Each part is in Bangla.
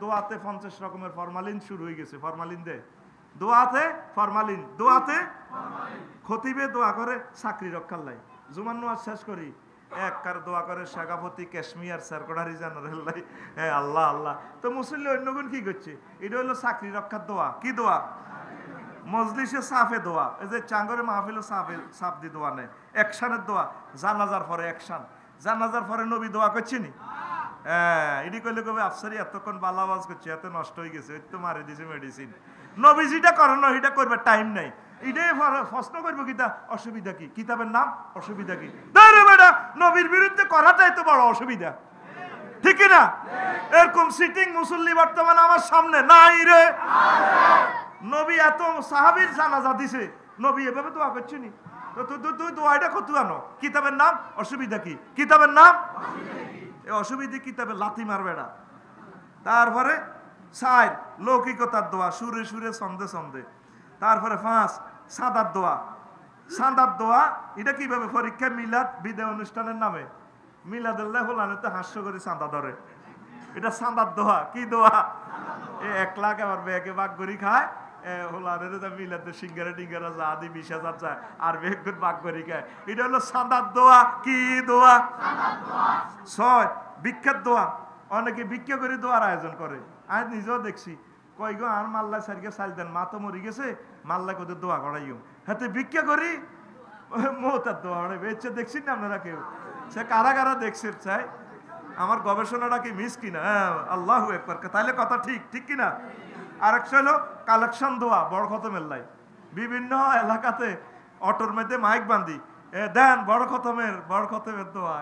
দোয়াতে 50 রকমের ফরমালিন শুরু হয়ে গেছে। ফরমালিন দে দোয়াতে ফরমালিন, দোয়াতে খতিবে দোয়া করে চাকরি রক্ষার লাই। জুমার নামাজ শেষ করি এক কার দোয়া করে শেখাপতি কাশ্মীর সার্কোডারি জানার লাই, হ্যাঁ আল্লাহ আল্লাহ। তো মুসল্লি অন্যগুণ কি করছে? এটা হলো চাকরি রক্ষার দোয়া। কি দোয়া? মজলিসে সাফে দোয়া। এই যে চাঙ্গরে মাহফিলে সাফে সাফ দি দোয়া নেই, একশানের দোয়া। জানাজার পরে একশান, জানাজার পরে নবী দোয়া করছে নি? হ্যাঁ, এটি কইলে কবে আফসারি এতক্ষণ বালা আওয়াজ করছে, এত নষ্ট হয়ে গেছে, ওই তো মারি দিছে মেডিসিন। নবী যেটা করে না এটা করবে টাইম নাই। এটাই প্রশ্ন করবো কিতা অসুবিধা কি? কিতাবের নাম অসুবিধা কি? বেটা নবীর বিরুদ্ধে করাটাই তো বড় অসুবিধা, ঠিক না? এরকম সিটিং মুসল্লি বর্তমানে আমার সামনে নাই রে। নবী এত সাহাবীর জানাজা দিছে, নবী এভাবে দোয়া করছে নি? তো তুই দোয়াটা কত আনো? কিতাবের নাম অসুবিধা কি? কিতাবের নাম এই অসুবিধা কিতাবে লাথি মারবে না। তারপরে 4 লৌকিকতার দোয়া, সুরে সুরে ছন্দে ছন্দে। তারপরে 5 সাদার দোয়া। সাদার দোয়া এটা কিভাবে? পরীক্ষা মিলাদ বিদায় অনুষ্ঠানের নামে মিলাদুল্লাহ হলানো তো হাস্য করে চাঁদা ধরে, এটা সাদার দোয়া। কি দোয়া? 1 লাখ আবার ব্যাগে বাগ করি খায় হোলানের মিলাদের সিঙ্গারা টিঙ্গারা যা দি 20,000 যায় আর ব্যাগ বাগ করি খায়, এটা হলো সাদার দোয়া। কি দোয়া? 6 ভিক্ষার দোয়া। অনেকে ভিক্ষা করে দোয়ার আয়োজন করে। আমি নিজেও দেখছি, কই গো আর মাল্লা সারিকে চাল দেন, মা তো মরি গেছে, মাল্লা কোদের দোয়া করাইও। হাতে ভিক্ষা করি মৌতার দোয়া করাইবে। এর চেয়ে দেখছি না আপনারা কেউ? সে কারা কারা দেখছেন চাই? আমার গবেষণাটা কি মিস কিনা? হ্যাঁ, আল্লাহু আকবার। তাহলে কথা ঠিক, ঠিক কিনা? আরেকটা হলো কালেকশন দোয়া, বড় খতমের লাই। বিভিন্ন এলাকাতে অটোর মধ্যে মাইক বান্ধি দেন বড় খতমের দোয়া।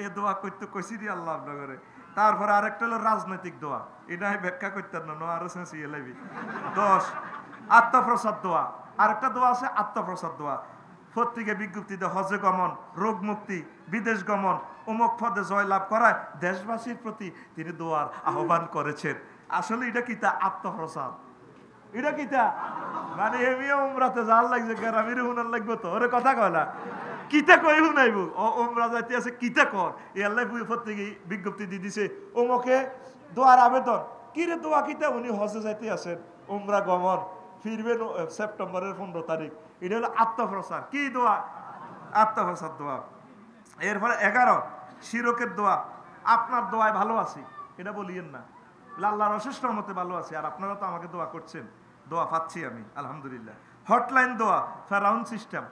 এ দোয়া করতে কইছি দি আল্লাহ আপনাকে। তারপরে আরেকটা হলো রাজনৈতিক দোয়া, এটা আমি ব্যাখ্যা করতাম না, আরো চেঁচিয়ে লাইবি। 10 আত্মপ্রসাদ দোয়া। আরেকটা দোয়া আছে আত্মপ্রসাদ দোয়া। পত্রিকা বিজ্ঞপ্তি দেয় হজে গমন, রোগ মুক্তি, বিদেশ গমন, অমুক পদে জয় লাভ করায় দেশবাসীর প্রতি তিনি দোয়ার আহ্বান করেছেন। আসলে এটা কিতা? আত্মপ্রসাদ। এটা কিতা? মানে এমিও উমরাতে যার লাগছে গ্রামের হুনার লাগবে তো, ওরে কথা কয় না। কিতা কই হুনাইব? উমরা যাইতে আছে কিতা কর? আল্লাহ পত্রিকা বিজ্ঞপ্তি দিয়ে দিছে অমুকে দোয়ার আবেদন। কি রে দোয়া কিতা? উনি হজে যাইতে আছেন, উমরা গমন, ফিরবেন সেপ্টেম্বরের 15 তারিখ। এটা হলো আত্মপ্রসাদ। কি দোয়া? আত্মপ্রসাদ দোয়া। এরপরে 11 শিরকের দোয়া। আপনার দোয়ায় ভালো আছি, এটা বলিয়েন না। আল্লাহর অশেষ রহমতে ভালো আছি, আর আপনারা তো আমাকে দোয়া করছেন, দোয়া পাচ্ছি আমি আলহামদুলিল্লাহ। হটলাইন দোয়া, ফেরাউন সিস্টেম।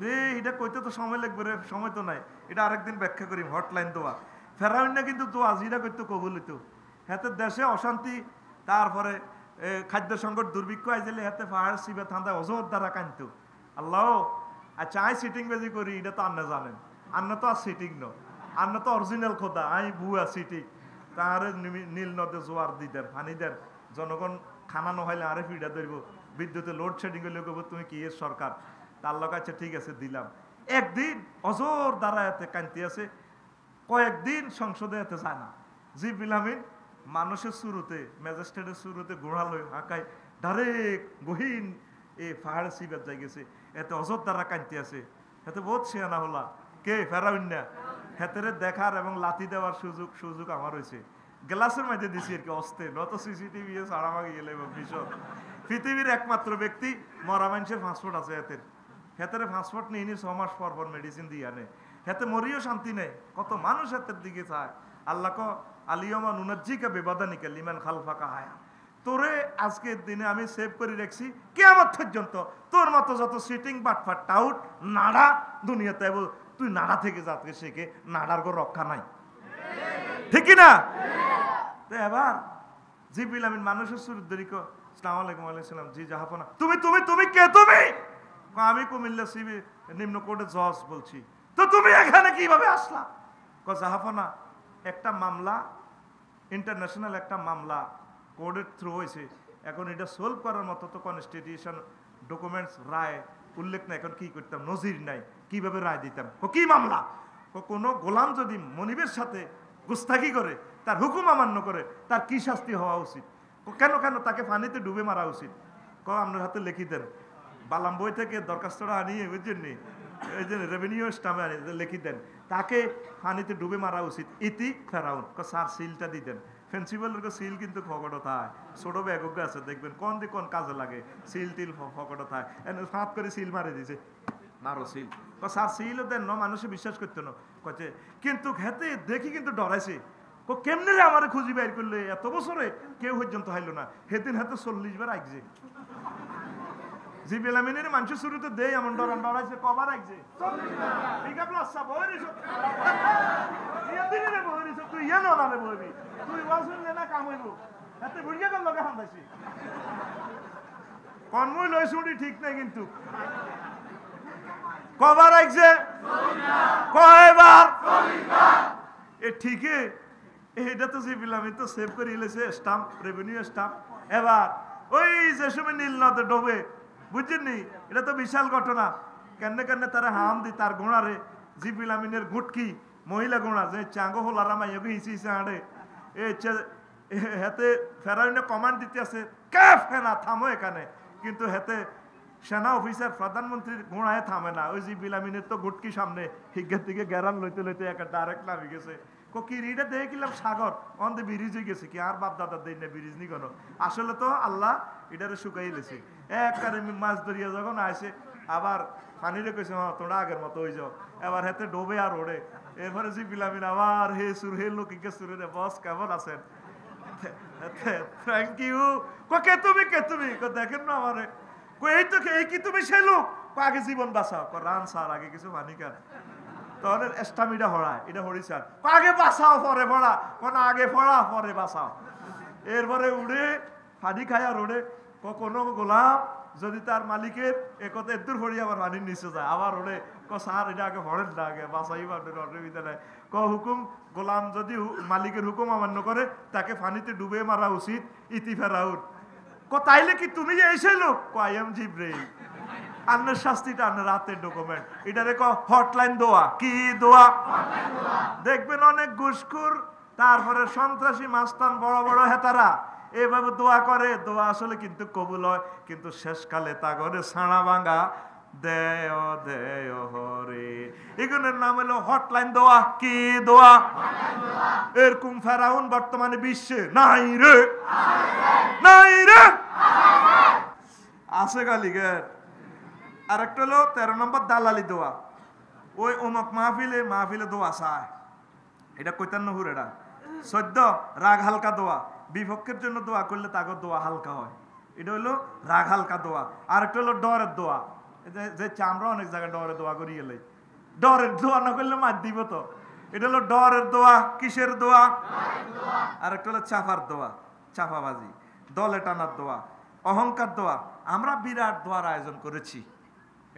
রে এটা কইতে তো সময় লাগবে রে, সময় তো নাই, এটা আরেকদিন ব্যাখ্যা করি। হটলাইন দোয়া, ফেরাউন না কিন্তু দোয়া যেটা করতে কবুল হইতো। হাতে দেশে অশান্তি, তারপরে খাদ্য সংকট, দুর্ভিক্ষ আইলে হাতে পাহাড় শিবে ঠান্ডা অজর দ্বারা কানত আল্লাহ। আচ্ছা আই সিটিং বেজি করি, এটা তো আন্না জানেন, আন্না তো আর সিটিং ন, আন্না তো অরিজিনাল খোদা, আই বুয়া সিটিং। তারে নীল নদে জোয়ার দিতেন, পানি দেন, জনগণ খানা নহাইলে আরে ফিডা ধরব, বিদ্যুতে লোডশেডিং হইলে কব তুমি কি এর সরকার? তার লোক আছে, ঠিক আছে দিলাম। একদিন অজর দ্বারা এতে কান্তি আছে, কয়েকদিন সংসদে এতে যায় না। জিবরিল আমিন মানুষের শুরুতে, ম্যাজিস্ট্রেটের শুরুতে ঘোড়া লই হাঁকায় ডাইরেক্ট গহীন এ পাহাড়ে সিবের যাই গেছে, এতে অজর দ্বারা কান্তি আছে। এতে বহুত শেয়ানা হলা কে? ফেরাউন না। হেতেরে দেখার এবং লাথি দেওয়ার সুযোগ আমার হয়েছে। গ্লাসের মধ্যে দিছি আর কি, অস্তে নত সিসিটিভি সারা মাগে গেলে ভীষণ। পৃথিবীর একমাত্র ব্যক্তি মরা মানুষের পাসপোর্ট আছে হেতের। হেতেরে পাসপোর্ট নিয়ে 6 মাস পর পর মেডিসিন দিয়ে আনে। হেতে মরিও শান্তি নেই, কত মানুষ হেতের দিকে চায়। আল্লাহ ক আলিয়মা নুনাজ্জিকা বিবাদানিকা লিমান খালফাকা হায়া। তোরে আজকের দিনে আমি সেভ করে রাখছি কিয়ামত পর্যন্ত। তোর মতো যত সিটিং বাটফাট টাউট নাড়া দুনিয়াতে, তুই নাড়া থেকে যাতে শেখে, নাড়ার গো রক্ষা নাই, ঠিক না? তো এবার জিবরিল আমিন মানুষের সুরত ধরি কো আসসালামু আলাইকুম ওয়া আলাইকুম জি জাহাপনা, তুমি তুমি তুমি কে? তুমি? আমি কুমিল্লা সিবি নিম্ন কোর্টে জজ বলছি। তো তুমি এখানে কিভাবে আসলা? ক জাহাপনা একটা মামলা, ইন্টারন্যাশনাল একটা মামলা কোর্টের থ্রু হয়েছে, এখন এটা সলভ করার মতো তো কনস্টিটিউশন ডকুমেন্টস রায় উল্লেখ নাই, এখন কি করতাম, নজির নাই, কিভাবে রায় দিতাম? কি মামলা? কোনো গোলাম যদি মনিবের সাথে গুস্তাখি করে, তার হুকুম অমান্য করে, তার কি শাস্তি হওয়া উচিত? কেন কেন তাকে পানিতে ডুবে মারা উচিত? আপনার হাতে লিখি দেন, বালাম বই থেকে দরখাস্তটা আনিয়ে বুঝছেন নি, এই যে রেভিনিউ স্টামে লিখি দেন, তাকে পানিতে ডুবে মারা উচিত, ইতি ফেরাউন। স্যার সিলটা দিতেন, ফেন্সিবলের সিল কিন্তু ফকট থায়, ছোট ব্যাগ আছে দেখবেন কোন দিক কোন কাজে লাগে, সিল টিল ফকট থায়, ফাঁপ করে সিল মারে দিছে, মারো সিল, স্যার সিলও দেন না, মানুষে বিশ্বাস করতো না, কচ্ছে কিন্তু হেতে দেখি কিন্তু ডরাইছে, কেমনে রে আমার খুঁজি বাইর করলে, এত বছরে কেউ পর্যন্ত হাইল না, সেদিন হাতে 40 বার আইছে, জিবিল আমিনের মানুষ শুরুতে দেয় এমন ডরাইছে, কবার আইছে 40 বার, ঠিক আছে আচ্ছা বই তুই ইয়ে নালে বইবি, তুই ওয়াসুন না কাম হইব, এতে বুড়িয়া গেল লগে হান্দাইছি, কনমই লই শুনি ঠিক নাই কিন্তু কবার আইছে, কয়বার, এ ঠিকই, এটা তো জিবিল আমি তো সেভ করে এলেছে স্টাম্প, রেভিনিউ স্টাম্প। এবার ওই যে সময় নীল নদে ডোবে, বুঝছেননি, এটা তো বিশাল ঘটনা, কেনে কেনে তারা হাম দি তার গোড়ারে জিবিল আমিনের গুটকি মহিলা গোড়া যে চাঙ্গো হোলারা মাইয়াকে হিসি হিসে হাঁড়ে, হেতে ফেরাউনে কমান্ড দিতে আছে কে ফেনা থামো এখানে, কিন্তু হেতে সেনা অফিসার প্রধানমন্ত্রীর গোড়ায় থামে না, ওই জিবিল আমিনের তো গুটকি সামনে হিগের দিকে গ্যারান লইতে লইতে একটা ডাইরেক্ট নামি গেছে, কি রিটা দেখিলাম সাগর অন্ধে ব্রিজ হয়ে গেছে, কি আর বাপ দাদা দেয় না ব্রিজ নি কোনো, আসলে তো আল্লাহ এটারে শুকাই লেছে, একবারে মাছ ধরিয়া যখন আসে আবার পানিরে কইছে তোমরা আগের মতো হয়ে যাও, এবার হেতে ডোবে আর ওড়ে, এরপরে জিবিল আমিন আবার হে সুর হে লোকিকে সুরে রে বস কেমন আছেন, থ্যাংক ইউ, কে তুমি দেখেন না আমারে, এই তো এই কি তুমি সে লোক, আগে জীবন বাঁচাও, রান স্যার আগে কিছু মানি কার, তাহলে স্টামিটা হড়ায়, এটা হরিচার আগে বাঁচাও পরে ভরা, কোন আগে ভরা পরে বাঁচাও, এরপরে উড়ে ফানি খায় আর উড়ে, কোনো গোলাম যদি তার মালিকের একথা এদুর ভরি আবার পানির নিচে যায়, আবার ওরে স্যার এটা আগে ভরেন না, আগে বাঁচাই অসুবিধা নাই, হুকুম গোলাম যদি মালিকের হুকুম অমান্য করে তাকে পানিতে ডুবে মারা উচিত, ইতি ফেরাউন, তাইলে কি তুমি এসে লোক, আই এম জিব্রাইল, আন্নের শাস্তিটা আন্নের রাতের ডকুমেন্ট, এটারে হটলাইন দোয়া, কি দোয়া, দেখবেন অনেক ঘুষখোর তারপরে সন্ত্রাসী মাস্তান বড় বড় হেতারা এভাবে দোয়া করে, দোয়া আসলে কিন্তু কবুল হয়, কিন্তু শেষকালে তা করে ছাড়া ভাঙা দেয় দেয় হরে, এগুলোর নাম হলো হটলাইন দোয়া, কি দোয়া, এরকম ফেরাউন বর্তমানে বিশ্বে নাই রে, নাই রে, আছে গালিগের। আর একটা হলো 13 নম্বর দালালি দোয়া, ওই অমুক মাহফিলে দোয়া চায়, এটা কৈতান্ন হুর, এটা 14 রাগ হালকা দোয়া, বিপক্ষের জন্য দোয়া করলে তাকে দোয়া হালকা হয়, এটা হলো রাগ হালকা দোয়া। আর একটা হলো ডরের দোয়া, যে চামড়া অনেক জায়গায় ডরে দোয়া করি গেলে, ডরের দোয়া না করলে মার দিব তো, এটা হলো ডরের দোয়া, কিসের দোয়া, আর একটা হলো চাপার দোয়া, চাপাবাজি, দলে টানার দোয়া, অহংকার দোয়া, আমরা বিরাট দোয়ার আয়োজন করেছি,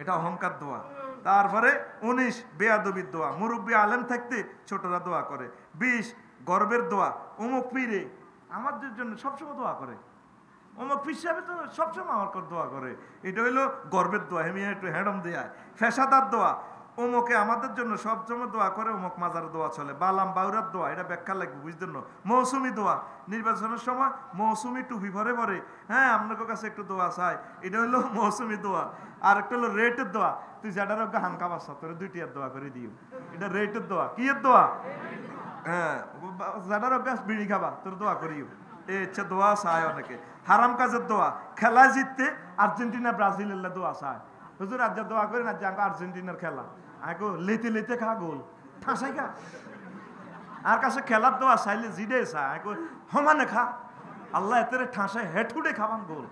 এটা অহংকার দোয়া। তারপরে 19 বেয়াদবির দোয়া, মুরব্বী আলেম থাকতে ছোটরা দোয়া করে। 20 গর্বের দোয়া, অমুক পীরে আমাদের জন্য সবসময় দোয়া করে, অমুক পীর সাহেব তো সবসময় আমার দোয়া করে, এটা হইলো গর্বের দোয়া, হেমি একটু হ্যাডম দেয়। ফেসাদার দোয়া, অমুকে আমাদের জন্য সবসময় দোয়া করে, অমুক মাজার দোয়া চলে। বালাম বাউরার দোয়া, এটা ব্যাখ্যা লাগবে বুঝতেন না। মৌসুমি দোয়া, নির্বাচনের সময় মৌসুমি টুপি ভরে ভরে, হ্যাঁ আপনাদের কাছে একটু দোয়া চাই, এটা হইলো মৌসুমি দোয়া। আর একটা হলো রেটের দোয়া, তুই যেটার হানকা বাসা তোর 2টি দোয়া করে দিও, এটা রেটের দোয়া, কি এর দোয়া, হ্যাঁ যেটার বিড়ি খাবা তোর দোয়া করিও, এই ইচ্ছা দোয়া চায় অনেকে। হারাম কাজের দোয়া, খেলা জিততে আর্জেন্টিনা ব্রাজিলের দোয়া চায়, হুজুর আজ দোয়া করি না যে আর্জেন্টিনার খেলা, আগো লেতে লেতে খা গোল ঠাসাই খা, আর কাছে খেলার দোয়া চাইলে জিডে চায়, আগো সমানে খা, আল্লাহ এতে ঠাসায় হেঠুডে খাবান গোল,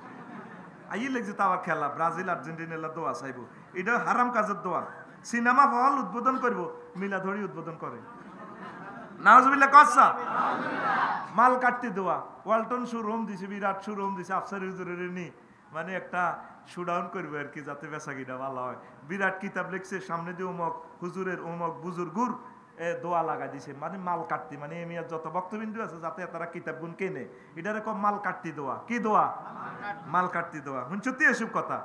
আই লাগছে তার খেলা ব্রাজিল আর্জেন্টিনার দোয়া চাইব, এটা হারাম কাজের দোয়া। সিনেমা হল উদ্বোধন করব, মিলাধরি উদ্বোধন করে, নাউজুবিল্লাহ কসা, মাল কাটতে দোয়া, ওয়ালটন শোরুম দিছে, বিরাট শোরুম দিছে, আফসারি হুজুরের নি মানে একটা শোডাউন করবে আর কি, যাতে বেচাকিটা ভালো হয়। বিরাট কিতাব লিখছে, সামনে দিয়ে অমুক হুজুরের অমুক বুজুর্গুর দোয়া লাগা দিছে, মানে মাল কাটতি, মানে এমিয়ার যত বক্তবিন্দু আছে যাতে তারা কিতাব গুণ কেনে, এটারে কম মাল কাটতি দোয়া, কি দোয়া, মাল কাটতি দোয়া। শুনছতি এসব কথা,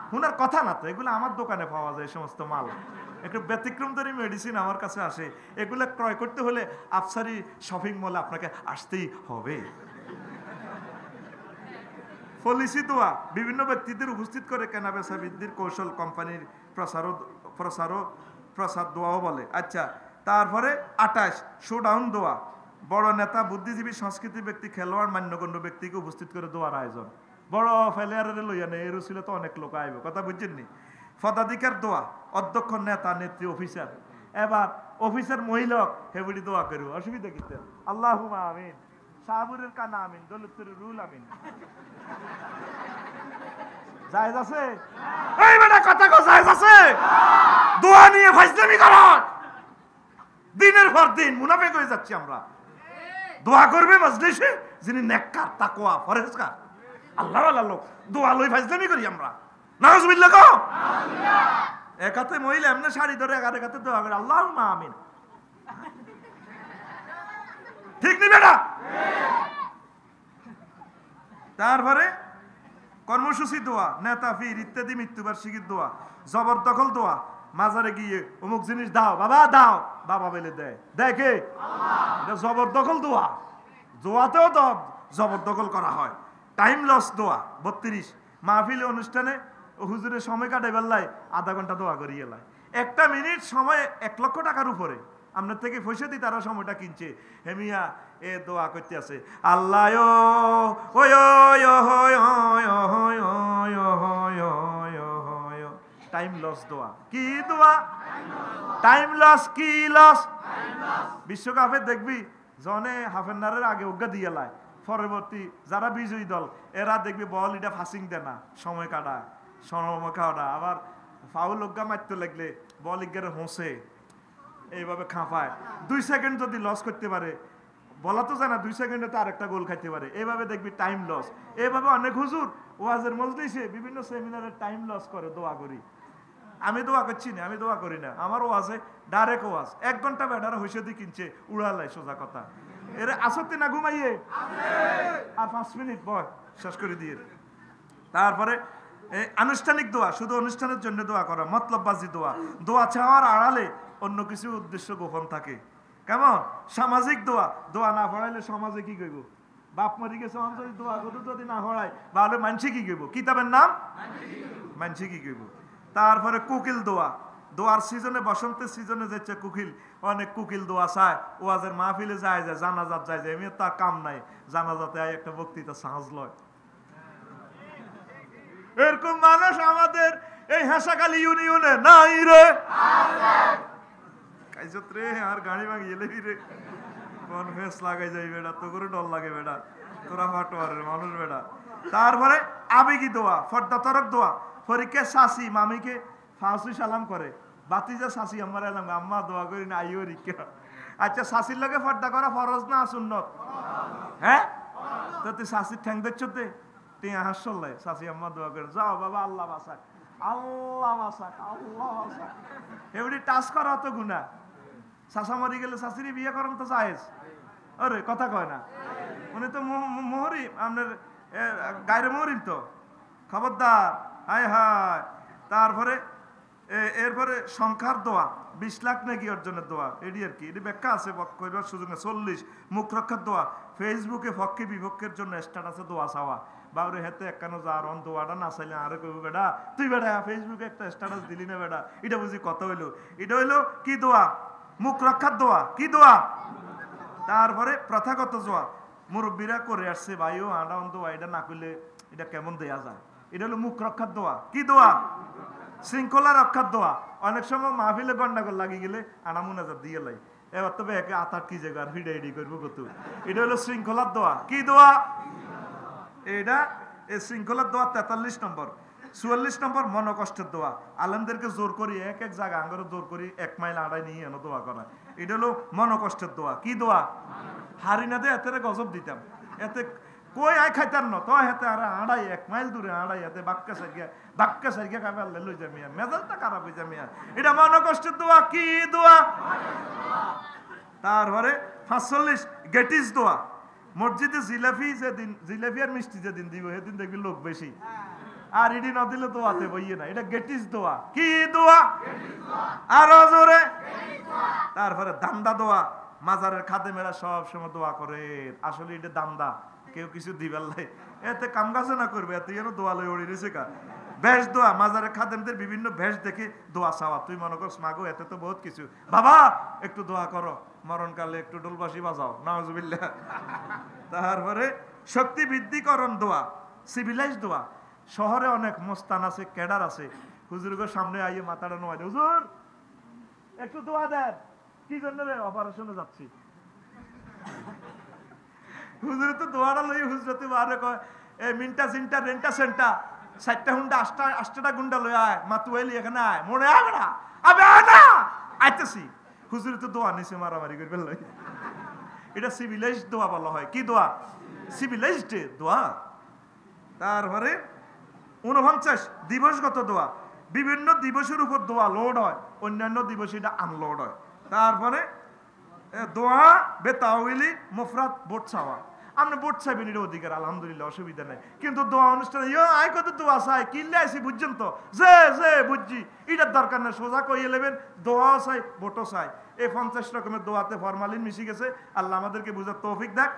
শুনার কথা না তো, এগুলো আমার দোকানে পাওয়া যায় সমস্ত মাল, একটু ব্যতিক্রমধারী মেডিসিন আমার কাছে আসে, এগুলো ক্রয় করতে হলে আফসারি শপিং মলে আপনাকে আসতেই হবে। পলিসি দোয়া, বিভিন্ন ব্যক্তিদের উপস্থিত করে কেনা বেচা বৃদ্ধির কৌশল, কোম্পানির প্রসার দোয়াও বলে। আচ্ছা, তারপরে 28 শোডাউন দোয়া, বড় নেতা, বুদ্ধিজীবী, সংস্কৃতি ব্যক্তি, খেলোয়াড়, মান্যগণ্য ব্যক্তিকে উপস্থিত করে দোয়ার আয়োজন। বড় ফেলিয়ারের লইয়া নেই, এর ছিল তো অনেক লোক আইব, কথা বুঝছেননি? পদাধিকার দোয়া, অধ্যক্ষ, নেতা, নেত্রী, অফিসার। এবার অফিসার মহিলক হেবুড়ি দোয়া করব, অসুবিধা কি? আল্লাহুম্মা আমিন, সাহাবুরের কানা আমিন, দৌলতের রুল আমিন। জায়েজ আছে? এই বেটা কথা কো, জায়েজ আছে? দোয়া নিয়ে ফাজলামি করো, দিনের পর দিন মুনাফিক হয়ে যাচ্ছি আমরা। দোয়া করবে মজলিসে যিনি নেককার, তাকওয়া, পরহেজগার, আল্লাহ ওয়ালা লোক, দোয়া লই ফাজলামি করি আমরা। নাউজুবিল্লাহ কও। এক হাতে মহিলা এমনি শাড়ি ধরে, আরেক হাতে দোয়া করে আল্লাহুম্মা আমিন। ঠিক নি বেটা? তারপরে কর্মসূচি দোয়া, নেতা, ফির ইত্যাদি, মৃত্যুবার্ষিকীর দোয়া, জবরদখল দোয়া, মাজারে গিয়ে অমুক জিনিস দাও বাবা, দাও বাবা বলে দেয়, দেখে এটা জবরদখল দোয়া। দোয়াতেও তো জবরদখল করা হয়। টাইম লস দোয়া 32, মাহফিলে অনুষ্ঠানে হুজুরের সময় কাটে বেলায় আধা ঘন্টা দোয়া করিয়ে লাই। 1 মিনিট সময় 1 লক্ষ টাকার উপরে। আপনার থেকে পয়সা দিই তারা সময়টা কিনছে। হেমিয়া এ দোয়া করতে আছে, আল্লাহ টাইম লস দোয়া। কি দোয়া? Time loss. কি লস? বিশ্বকাপে দেখবি জনে হাফেন্নারের আগে অজ্ঞা দিয়ে লাই, পরবর্তী যারা বিজয়ী দল এরা দেখবি বল এটা ফাসিং দেয় না, সময় কাটায়, সময় কাটা। আবার ফাউল অজ্ঞা মারতে লাগলে বল ইজ্ঞারে হোসে, এইভাবে খাঁপায়। 2 সেকেন্ড যদি লস করতে পারে, বলা তো যায় না 2 সেকেন্ডে তো আরেকটা গোল খাইতে পারে, এইভাবে দেখবি টাইম লস। এইভাবে অনেক হুজুর ওয়াজের মজলিসে বিভিন্ন সেমিনারে টাইম লস করে দোয়া করি। আমি দোয়া করছি না, আমি দোয়া করি না, আমার ওয়াজে ডাইরেক্ট ওয়াজ 1 ঘন্টা বেটারা হইসদি কিনছে উড়ালাই, সোজা কথা। এর আসতে না ঘুমাইয়ে আর 5 মিনিট বয় শেষ করে দিয়ে। তারপরে আনুষ্ঠানিক দোয়া, শুধু অনুষ্ঠানের জন্য দোয়া করা, মতলববাজি দোয়া। দোয়া চাওয়ার আড়ালে অন্য কিছু উদ্দেশ্য গোপন থাকে। কেমন? সামাজিক দোয়া। দোয়া না পড়াইলে সমাজে কি কইব? বাপ মরি গেছে যদি দোয়া করতে যদি না পড়ায় তাহলে মানসি কি কইব? কিতাবের নাম মানসি কি কইব? তারপরে কুকিল দোয়া। দোয়ার সিজনে, বসন্তের সিজনে যাচ্ছে কুকিল, অনেক কুকিল দোয়া চায়, ওয়াজের মাহফিলে যায়, জানাজাত যায়, এমনি তার কাম নাই, জানাজাতে একটা বক্তৃতা সাহস লয়। এরকম মানুষ আমাদের এই হাসাখালী ইউনিয়নে নাই রে। কাইজত রে আর গাড়ি ভাঙিয়ে লেবি রে, কনফেন্স লাগাই যাই বেটা, তো করে ডর লাগে বেটা, তোরা ফাটোয়ারের মানুষ বেটা। তারপরে আবেগী দোয়া, ফর্দা তরক দোয়া। পরীক্ষা শাসি মামিকে ফাঁসি সালাম করে, বাতিজা শাসি আমার এলাম আম্মা দোয়া করি না আইও রিক্কা। আচ্ছা, শাসির লগে ফর্দা করা ফরজ না সুন্নত? হ্যাঁ, তো তুই শাসির ঠ্যাং দেখছ তে তুই হাসল্লাই শাসি আম্মা দোয়া করে, যাও বাবা আল্লাহ বাসাক, আল্লাহ বাসাক, আল্লাহ বাসাক। এমনি টাচ করা তো গুণা। শাসা মরি গেলে শাশুড়ি বিয়ে করেন তো জায়েজ? আরে কথা কয় না, উনি তো মোহরিম, আপনার গায়রে মোহরিম তো, খবরদার। হায় হায়। তারপরে এরপরে সংখ্যার দোয়া, 20 লাখ নাকি অর্জনের দোয়া, এটি আর কি, এটি ব্যাখ্যা আছে কইবার সুযোগ নেই। 40 মুখ রক্ষার দোয়া। ফেসবুকে পক্ষে বিপক্ষের জন্য স্ট্যাটাসে দোয়া চাওয়া, বাবরে হেতে একখানো যার অন দোয়াটা না চাইলে আরে কইব বেটা তুই বেটা ফেসবুকে একটা স্ট্যাটাস দিলি না বেটা, এটা বুঝি কত হইলো? এটা হইলো কি দোয়া? মুখ রক্ষার দোয়া। কি দোয়া? তারপরে প্রথাগত দোয়া, মুরব্বীরা করে আসছে ভাইও আডা অন দোয়া, এটা না করলে এটা কেমন দেয়া যায়, এটা হলো মুখ রক্ষার দোয়া। কি দোয়া? শৃঙ্খলা রক্ষার দোয়া। অনেক সময় মাহফিলে গন্ডাগোল লাগি গেলে আনা মুনাজাত দিয়ে লাই, এবার তবে একে আতার কি জায়গা আর হিডাইডি করবো কত। এটা হলো শৃঙ্খলার দোয়া। কি দোয়া? এটা এই শৃঙ্খলার দোয়া 43 নম্বর। 44 নম্বর মনোকষ্টের দোয়া। আলেমদেরকে জোর করি এক এক জায়গা আঙ্গরে জোর করি 1 মাইল আড়াই নিয়ে এনে দোয়া করা, এটা হলো মনোকষ্টের দোয়া। কি দোয়া? হারি না দে এতে গজব দিতাম, এতে কই আয় খাইতার ন তো হেতে আর আড়াই 1 মাইল দূরে আড়াই এতে বাক্কা সারিয়া খাবে আল্লাহ লই যামিয়া, মেজাজটা খারাপ হয়ে যামিয়া, এটা মনোকষ্টের দোয়া। কি দোয়া? তারপরে 45 গেটিস দোয়া। মসজিদে জিলাপি যেদিন, জিলাপি আর মিষ্টি যেদিন দিব সেদিন দেখবি লোক বেশি, আর ইডি না দিলে দোয়াতে বইয়ে না, এটা গেটিস দোয়া। কি দোয়া? আরো জোরে। তারপরে দান্দা দোয়া। মাজারের খাদেমেরা সব সময় দোয়া করে, আসলে এটা দান্দা, কেউ কিছু দিবার লাই, এতে কাম কাজ না করবে, এত যেন দোয়া লই ওড়ি রয়েছে কা। ভেষ দোয়া, মাজারে খাদেমদের বিভিন্ন ভেষ দেখে দোয়া চাওয়া। তুই মনে করস মাগো এতে তো বহুত কিছু, বাবা একটু দোয়া করো, মরণকালে একটু ডোলবাসি বাজাও, নাউজুবিল্লাহ। তারপরে শক্তি বৃদ্ধিকরণ দোয়া, সিভিলাইজ দোয়া। শহরে অনেক মোস্তান আছে, ক্যাডার আছে, হুজুরের সামনে আইয়ে মাথাটা নোয়াই, হুজুর একটু দোয়া দেন। কি জন্য রে? অপারেশনে যাচ্ছি। হুজুরে তো দোয়াটা লই, হুজরতে বারে কয় এ মিন্টা সিনটা রেন্টা সেন্টা 7টা হুন্ডা 8টা গুন্ডা লই আয়, মাতুয়াইলি এখানে আয়, মনে আয় না আবে আয় না আইতেছি। হুজুরে তো দোয়া নিছে মারামারি করবে লই। এটা সিভিলাইজড দোয়া বলা হয়। কি দোয়া? সিভিলাইজড দোয়া। তারপরে 49 দিবসগত দোয়া। বিভিন্ন দিবসের উপর দোয়া লোড হয়, অন্যান্য দিবসে এটা আনলোড হয়। তারপরে দোয়া বেতাউইলি মুফরাদ বোট চাওয়া। আপনি বোট চাইবেন, এটা অধিকার, আলহামদুলিল্লাহ, অসুবিধা নাই। কিন্তু দোয়া অনুষ্ঠানে আই কত দোয়া চাই কিনলে আইসি বুঝছেন তো, যে যে বুঝছি এটার দরকার নেই, সোজা কইয়ে নেবেন দোয়া চাই বোটও চাই। এই 50 রকমের দোয়াতে ফরমালিন মিশে গেছে। আল্লাহ আমাদেরকে বুঝার তৌফিক দেখ।